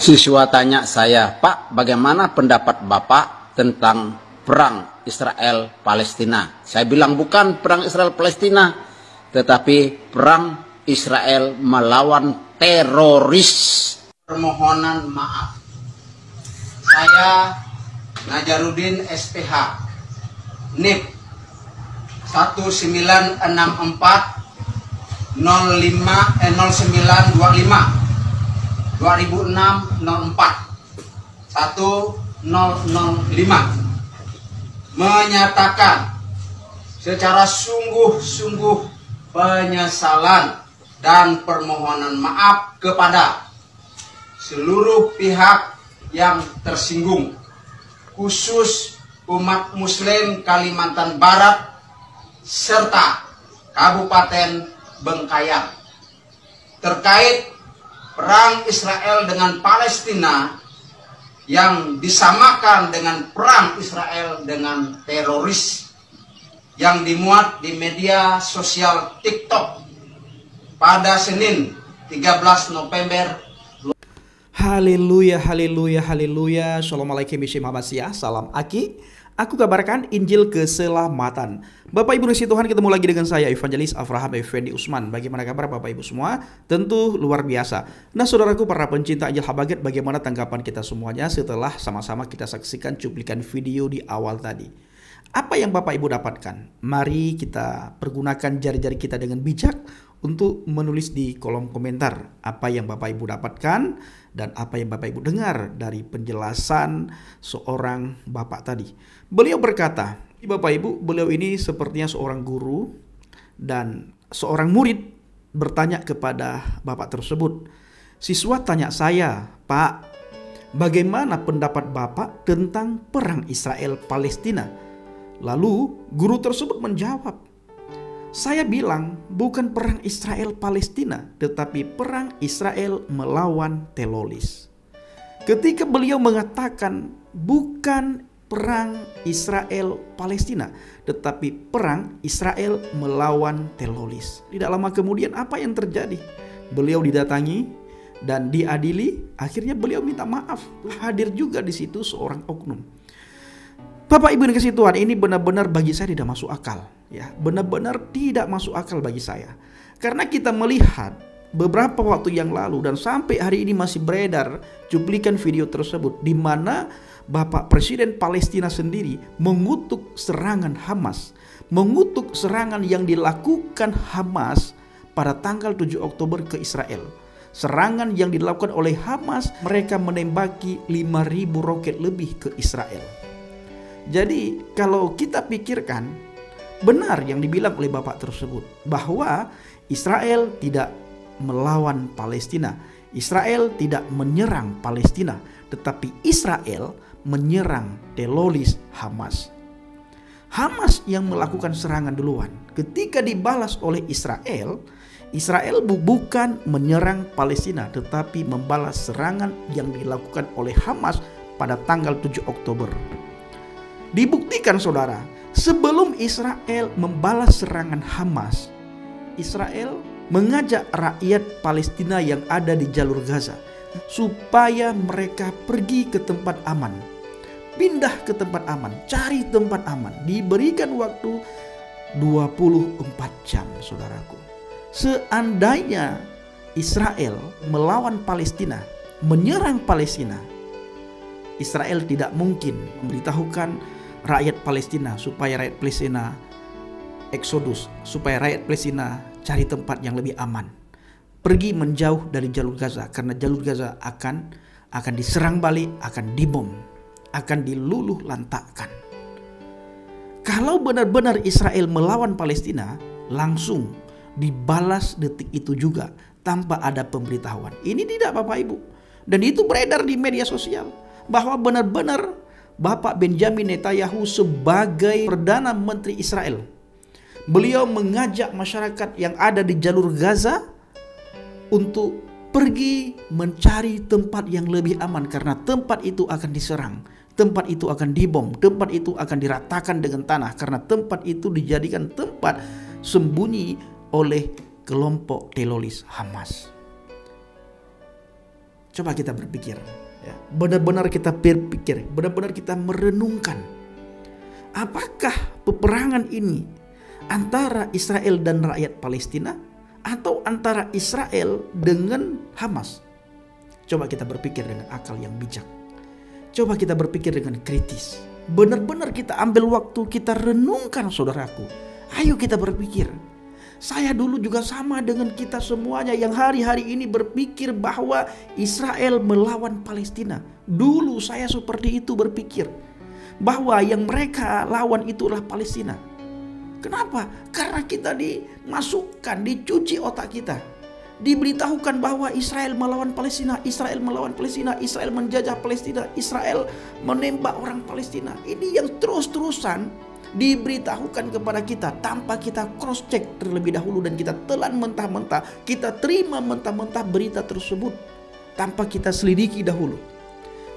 Siswa tanya saya, "Pak, bagaimana pendapat Bapak tentang perang Israel-Palestina?" Saya bilang bukan perang Israel-Palestina, tetapi perang Israel melawan teroris. Permohonan maaf. Saya Najarudin SPH, NIP 1964 0925 2006 04 1005 menyatakan secara sungguh-sungguh penyesalan dan permohonan maaf kepada seluruh pihak yang tersinggung, khusus umat Muslim Kalimantan Barat serta Kabupaten Bengkayang terkait perang Israel dengan Palestina yang disamakan dengan perang Israel dengan teroris yang dimuat di media sosial TikTok pada Senin 13 November. Haleluya, haleluya, haleluya. Assalamualaikum warahmatullahi wabarakatuh. Salam Aki. Aku kabarkan Injil keselamatan. Bapak Ibu Nasi Tuhan, ketemu lagi dengan saya Evangelis Avraham Effendi Usman. Bagaimana kabar Bapak Ibu semua? Tentu luar biasa. Nah saudaraku para pencinta Injil Habagat, bagaimana tanggapan kita semuanya setelah sama-sama kita saksikan cuplikan video di awal tadi? Apa yang Bapak Ibu dapatkan? Mari kita pergunakan jari-jari kita dengan bijak untuk menulis di kolom komentar apa yang Bapak Ibu dapatkan dan apa yang Bapak Ibu dengar dari penjelasan seorang Bapak tadi. Beliau berkata, Bapak Ibu, beliau ini sepertinya seorang guru dan seorang murid bertanya kepada Bapak tersebut. Siswa tanya saya, "Pak, bagaimana pendapat Bapak tentang perang Israel-Palestina?" Lalu guru tersebut menjawab, "Saya bilang bukan perang Israel-Palestina, tetapi perang Israel melawan teroris." Ketika beliau mengatakan bukan perang Israel-Palestina, tetapi perang Israel melawan teroris. Tidak lama kemudian apa yang terjadi? Beliau didatangi dan diadili. Akhirnya beliau minta maaf. Hadir juga di situ seorang oknum. Bapak Ibu dikasih Tuhan, ini benar-benar bagi saya tidak masuk akal, ya. Benar-benar tidak masuk akal bagi saya. Karena kita melihat beberapa waktu yang lalu dan sampai hari ini masih beredar cuplikan video tersebut di mana Bapak Presiden Palestina sendiri mengutuk serangan Hamas, mengutuk serangan yang dilakukan Hamas pada tanggal 7 Oktober ke Israel. Serangan yang dilakukan oleh Hamas, mereka menembaki 5.000 roket lebih ke Israel. Jadi kalau kita pikirkan benar yang dibilang oleh Bapak tersebut bahwa Israel tidak melawan Palestina, Israel tidak menyerang Palestina, tetapi Israel menyerang teroris Hamas. Hamas yang melakukan serangan duluan. Ketika dibalas oleh Israel, Israel bukan menyerang Palestina tetapi membalas serangan yang dilakukan oleh Hamas pada tanggal 7 Oktober. Dibuktikan saudara, sebelum Israel membalas serangan Hamas, Israel mengajak rakyat Palestina yang ada di jalur Gaza supaya mereka pergi ke tempat aman, pindah ke tempat aman, cari tempat aman. Diberikan waktu 24 jam saudaraku. Seandainya Israel melawan Palestina, menyerang Palestina, Israel tidak mungkin memberitahukan rakyat Palestina supaya rakyat Palestina eksodus, supaya rakyat Palestina cari tempat yang lebih aman, pergi menjauh dari jalur Gaza, karena jalur Gaza akan diserang balik, akan dibom, akan diluluh lantakkan. Kalau benar-benar Israel melawan Palestina, langsung dibalas detik itu juga tanpa ada pemberitahuan. Ini tidak Bapak Ibu, dan itu beredar di media sosial bahwa benar-benar Bapak Benjamin Netanyahu sebagai Perdana Menteri Israel, beliau mengajak masyarakat yang ada di jalur Gaza untuk pergi mencari tempat yang lebih aman, karena tempat itu akan diserang, tempat itu akan dibom, tempat itu akan diratakan dengan tanah, karena tempat itu dijadikan tempat sembunyi oleh kelompok teroris Hamas. Coba kita berpikir, ya. Benar-benar kita berpikir, benar-benar kita merenungkan. Apakah peperangan ini antara Israel dan rakyat Palestina atau antara Israel dengan Hamas? Coba kita berpikir dengan akal yang bijak. Coba kita berpikir dengan kritis. Benar-benar kita ambil waktu, kita renungkan, saudaraku. Ayo kita berpikir. Saya dulu juga sama dengan kita semuanya yang hari-hari ini berpikir bahwa Israel melawan Palestina. Dulu saya seperti itu berpikir, bahwa yang mereka lawan itulah Palestina. Kenapa? Karena kita dimasukkan, dicuci otak kita. Diberitahukan bahwa Israel melawan Palestina, Israel melawan Palestina, Israel menjajah Palestina, Israel menembak orang Palestina. Ini yang terus-terusan diberitahukan kepada kita tanpa kita cross check terlebih dahulu, dan kita telan mentah-mentah, kita terima mentah-mentah berita tersebut tanpa kita selidiki dahulu.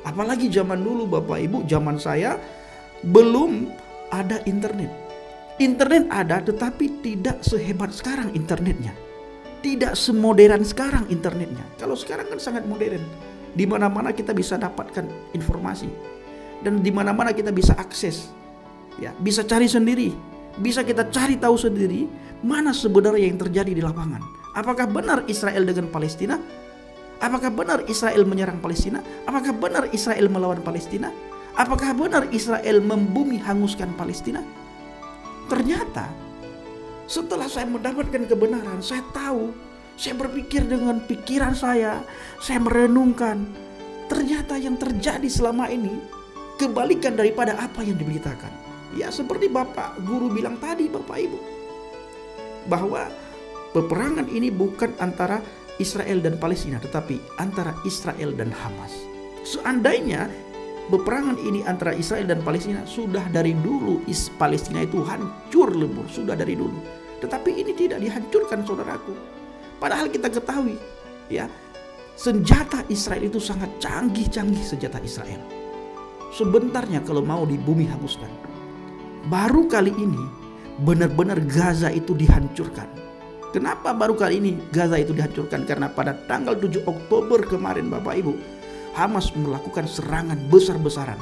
Apalagi zaman dulu Bapak Ibu, zaman saya belum ada internet. Internet ada tetapi tidak sehebat sekarang internetnya. Tidak semodern sekarang internetnya. Kalau sekarang kan sangat modern. Di mana-mana kita bisa dapatkan informasi. Dan di mana-mana kita bisa akses. Ya, bisa cari sendiri, bisa kita cari tahu sendiri mana sebenarnya yang terjadi di lapangan. Apakah benar Israel dengan Palestina? Apakah benar Israel menyerang Palestina? Apakah benar Israel melawan Palestina? Apakah benar Israel membumi hanguskan Palestina? Ternyata setelah saya mendapatkan kebenaran, saya tahu, saya berpikir dengan pikiran saya merenungkan. Ternyata yang terjadi selama ini kebalikan daripada apa yang diberitakan. Ya, seperti Bapak Guru bilang tadi, Bapak Ibu, bahwa peperangan ini bukan antara Israel dan Palestina, tetapi antara Israel dan Hamas. Seandainya peperangan ini antara Israel dan Palestina, sudah dari dulu Palestina itu hancur lebur, sudah dari dulu. Tetapi ini tidak dihancurkan, saudaraku. Padahal kita ketahui, ya, senjata Israel itu sangat canggih senjata Israel. Sebentarnya kalau mau di bumi hanguskan. Baru kali ini benar-benar Gaza itu dihancurkan. Kenapa baru kali ini Gaza itu dihancurkan? Karena pada tanggal 7 Oktober kemarin Bapak Ibu, Hamas melakukan serangan besar-besaran.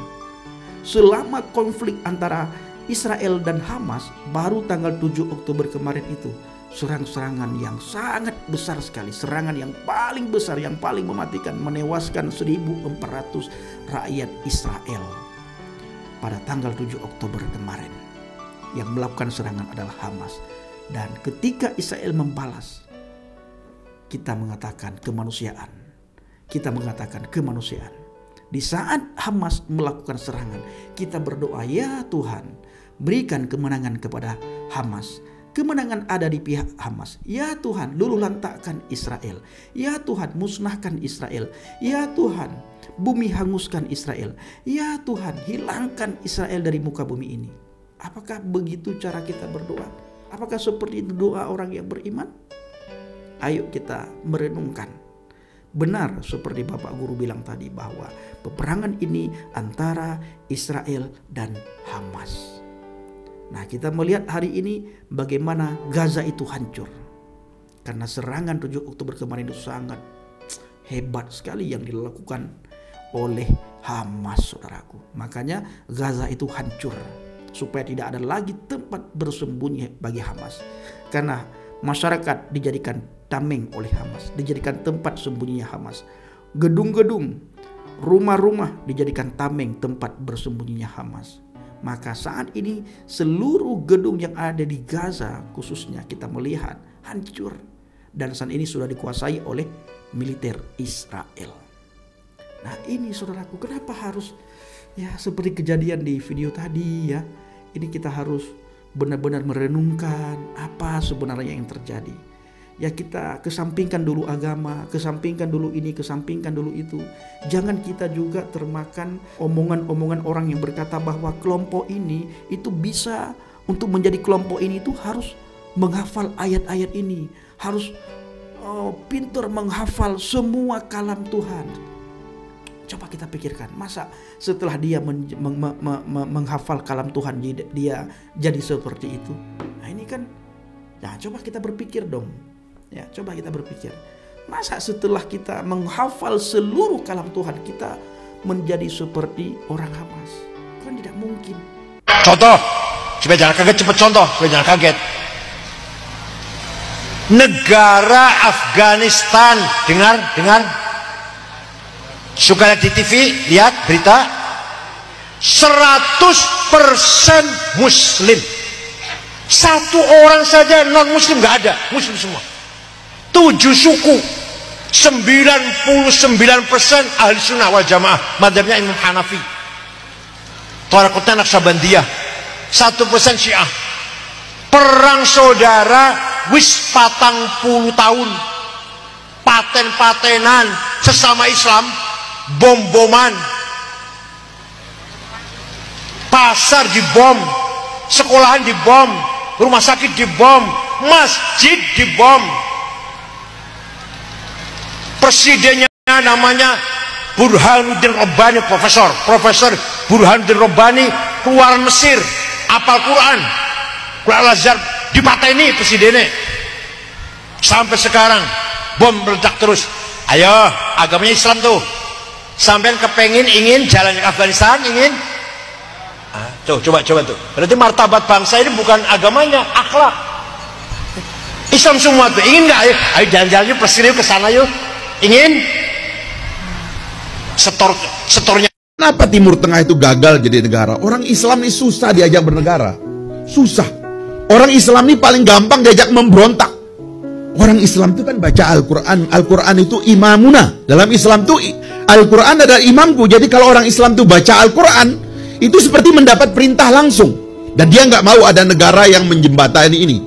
Selama konflik antara Israel dan Hamas, baru tanggal 7 Oktober kemarin itu serangan yang sangat besar sekali. Serangan yang paling besar, yang paling mematikan, menewaskan 1.400 rakyat Israel. Pada tanggal 7 Oktober kemarin, yang melakukan serangan adalah Hamas. Dan ketika Israel membalas, kita mengatakan kemanusiaan. Kita mengatakan kemanusiaan. Di saat Hamas melakukan serangan, kita berdoa, ya Tuhan, berikan kemenangan kepada Hamas. Kemenangan ada di pihak Hamas. Ya Tuhan, luluh lantakkan Israel. Ya Tuhan, musnahkan Israel. Ya Tuhan, bumi hanguskan Israel. Ya Tuhan, hilangkan Israel dari muka bumi ini. Apakah begitu cara kita berdoa? Apakah seperti itu doa orang yang beriman? Ayo kita merenungkan. Benar seperti Bapak Guru bilang tadi, bahwa peperangan ini antara Israel dan Hamas. Nah, kita melihat hari ini bagaimana Gaza itu hancur. Karena serangan 7 Oktober kemarin itu sangat hebat sekali yang dilakukan oleh Hamas, saudaraku. Makanya Gaza itu hancur, supaya tidak ada lagi tempat bersembunyi bagi Hamas. Karena masyarakat dijadikan tameng oleh Hamas, dijadikan tempat sembunyinya Hamas. Gedung-gedung, rumah-rumah dijadikan tameng tempat bersembunyinya Hamas. Maka saat ini seluruh gedung yang ada di Gaza khususnya kita melihat hancur. Dan saat ini sudah dikuasai oleh militer Israel. Nah ini saudaraku, kenapa harus ya seperti kejadian di video tadi ya. Ini kita harus benar-benar merenungkan apa sebenarnya yang terjadi. Ya kita kesampingkan dulu agama, kesampingkan dulu ini, kesampingkan dulu itu. Jangan kita juga termakan omongan-omongan orang yang berkata bahwa kelompok ini itu bisa, untuk menjadi kelompok ini itu harus menghafal ayat-ayat ini, harus pintar menghafal semua kalam Tuhan. Coba kita pikirkan, masa setelah dia menghafal kalam Tuhan dia jadi seperti itu? Nah ini kan, nah coba kita berpikir dong. Ya, coba kita berpikir. Masa setelah kita menghafal seluruh kalam Tuhan, kita menjadi seperti orang Hamas? Kan tidak mungkin. Contoh, supaya jangan kaget, cepet contoh, supaya jangan kaget. Negara Afghanistan, dengar, suka lihat di TV, lihat berita, 100% Muslim. Satu orang saja non Muslim nggak ada, Muslim semua. 7 suku, 99% ahli sunnah wal jamaah, madhabnya Imam Hanafi. Tarekatnya Naqsabandiyah, 1% Syiah. Perang saudara wis 40 tahun, paten-patenan sesama Islam, bom-boman, pasar dibom, sekolahan dibom, rumah sakit dibom, masjid dibom. Presidennya namanya Burhanuddin Rabbani, Profesor Burhanuddin Rabbani, keluaran Mesir, apal Quran Al-Azhar, dipateni presidennya. Sampai sekarang bom meledak terus. Ayo, agamanya Islam tuh. Sampai kepengen ingin jalan ke Afghanistan, ingin. Coba tuh. Berarti martabat bangsa ini bukan agamanya, akhlak. Islam semua tuh. Ingin nggak? Ayo jalan-jalan yuk, plesir yuk ke sana yuk. Ingin? Setornya. Kenapa Timur Tengah itu gagal jadi negara? Orang Islam ini susah diajak bernegara. Susah. Orang Islam ini paling gampang diajak memberontak. Orang Islam itu kan baca Al-Quran. Al-Quran itu imamuna. Dalam Islam itu Al-Quran adalah imamku. Jadi kalau orang Islam itu baca Al-Quran, itu seperti mendapat perintah langsung. Dan dia nggak mau ada negara yang menjembatani ini.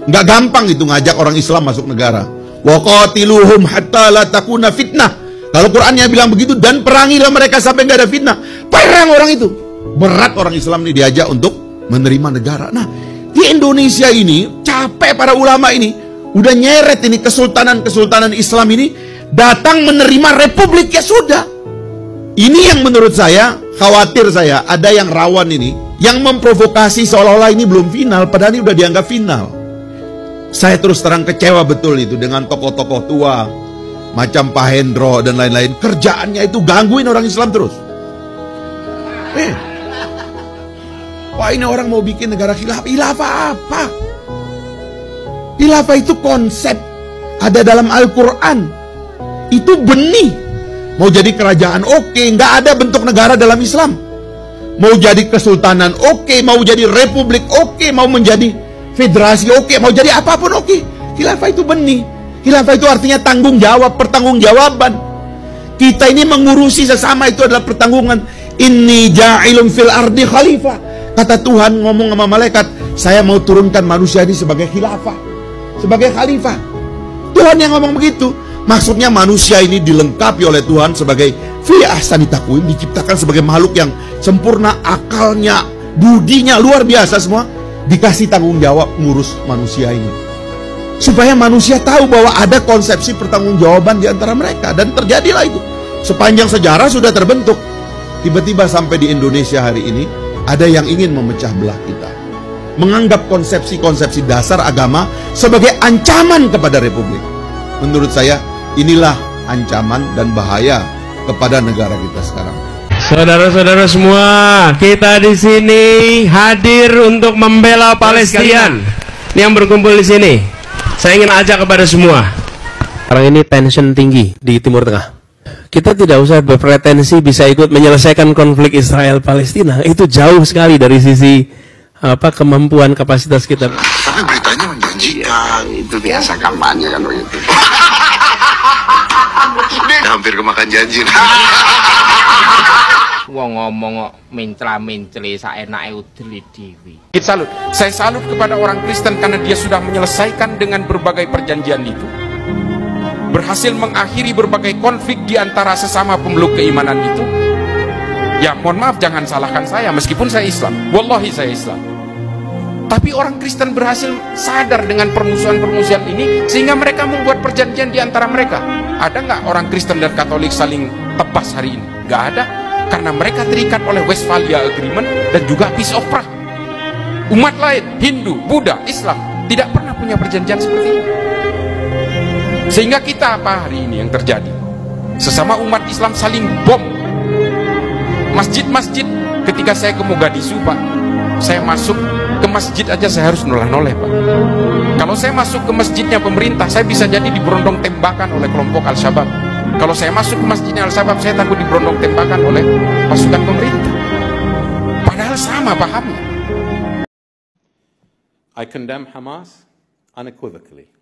Nggak gampang itu ngajak orang Islam masuk negara. Wa qatiluhum hatta la takuna fitnah. Kalau Qurannya bilang begitu, dan perangilah mereka sampai nggak ada fitnah. Perang orang itu. Berat orang Islam ini diajak untuk menerima negara. Nah, di Indonesia ini capek para ulama ini, udah nyeret ini kesultanan Islam ini datang menerima republik, ya sudah. Ini yang menurut saya, khawatir saya, ada yang rawan ini, yang memprovokasi seolah-olah ini belum final, padahal ini udah dianggap final. Saya terus terang kecewa betul itu dengan tokoh-tokoh tua macam Pak Hendro dan lain-lain. Kerjaannya itu gangguin orang Islam terus. Wah, ini orang mau bikin negara khilafah. Khilafah apa? Khilafah itu konsep, ada dalam Al-Quran. Itu benih. Mau jadi kerajaan, oke. Nggak ada bentuk negara dalam Islam. Mau jadi kesultanan, oke. Mau jadi republik, oke. Mau menjadi federasi, oke. Mau jadi apapun, oke. Khilafah itu benih. Khilafah itu artinya tanggung jawab, pertanggungjawaban. Kita ini mengurusi sesama itu adalah pertanggungan. Inni ja'ilun fil ardi khalifah. Kata Tuhan ngomong sama malaikat, saya mau turunkan manusia ini sebagai khilafah, sebagai khalifah. Tuhan yang ngomong begitu. Maksudnya manusia ini dilengkapi oleh Tuhan sebagai fi ahsani taqwim, diciptakan sebagai makhluk yang sempurna, akalnya, budinya luar biasa semua, dikasih tanggung jawab ngurus manusia ini. Supaya manusia tahu bahwa ada konsepsi pertanggungjawaban di antara mereka, dan terjadilah itu. Sepanjang sejarah sudah terbentuk. Tiba-tiba sampai di Indonesia hari ini ada yang ingin memecah belah kita, menganggap konsepsi-konsepsi dasar agama sebagai ancaman kepada republik. Menurut saya inilah ancaman dan bahaya kepada negara kita sekarang. Saudara-saudara semua, kita di sini hadir untuk membela Palestina. Yang berkumpul di sini, saya ingin ajak kepada semua. Sekarang ini tension tinggi di Timur Tengah. Kita tidak usah berpretensi bisa ikut menyelesaikan konflik Israel-Palestina. Itu jauh sekali dari sisi kemampuan kapasitas kita. Tapi beritanya menjanjikan. Itu biasa kampanye kan begitu. Dia hampir kemakan janji. Wong ngomong kok mencela-menceli saenake udeli dewi. Saya salut kepada orang Kristen karena dia sudah menyelesaikan dengan berbagai perjanjian itu. Berhasil mengakhiri berbagai konflik di antara sesama pemeluk keimanan itu. Ya, mohon maaf, jangan salahkan saya meskipun saya Islam. Wallahi saya Islam. Tapi orang Kristen berhasil sadar dengan permusuhan-permusuhan ini sehingga mereka membuat perjanjian di antara mereka. Ada nggak orang Kristen dan Katolik saling tebas hari ini? Nggak ada. Karena mereka terikat oleh Westphalia Agreement dan juga Peace of Prague. Umat lain, Hindu, Buddha, Islam tidak pernah punya perjanjian seperti ini. Sehingga kita apa hari ini yang terjadi? Sesama umat Islam saling bom. Masjid-masjid, ketika saya ke Mogadishu, Pak, saya masuk ke masjid aja saya harus noleh-noleh, Pak. Kalau saya masuk ke masjidnya pemerintah, saya bisa jadi diberondong tembakan oleh kelompok Al-Shabaab. Kalau saya masuk ke masjidnya Al-Shabaab, saya takut diberondong tembakan oleh pasukan pemerintah. Padahal sama pahamnya. I condemn Hamas unequivocally.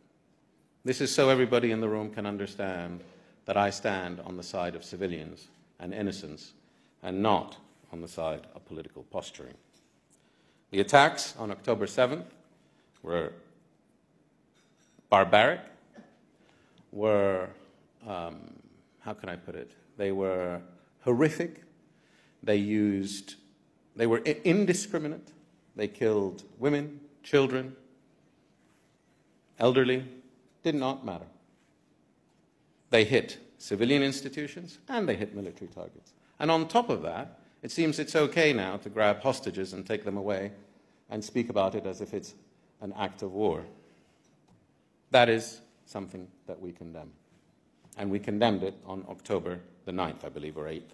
This is so everybody in the room can understand that I stand on the side of civilians and innocence and not on the side of political posturing. The attacks on October 7th were barbaric, were, how can I put it? They were horrific. They were indiscriminate. They killed women, children, elderly, did not matter. They hit civilian institutions and they hit military targets. And on top of that, it seems it's okay now to grab hostages and take them away and speak about it as if it's an act of war. That is something that we condemn. And we condemned it on October the 9th, I believe, or 8th.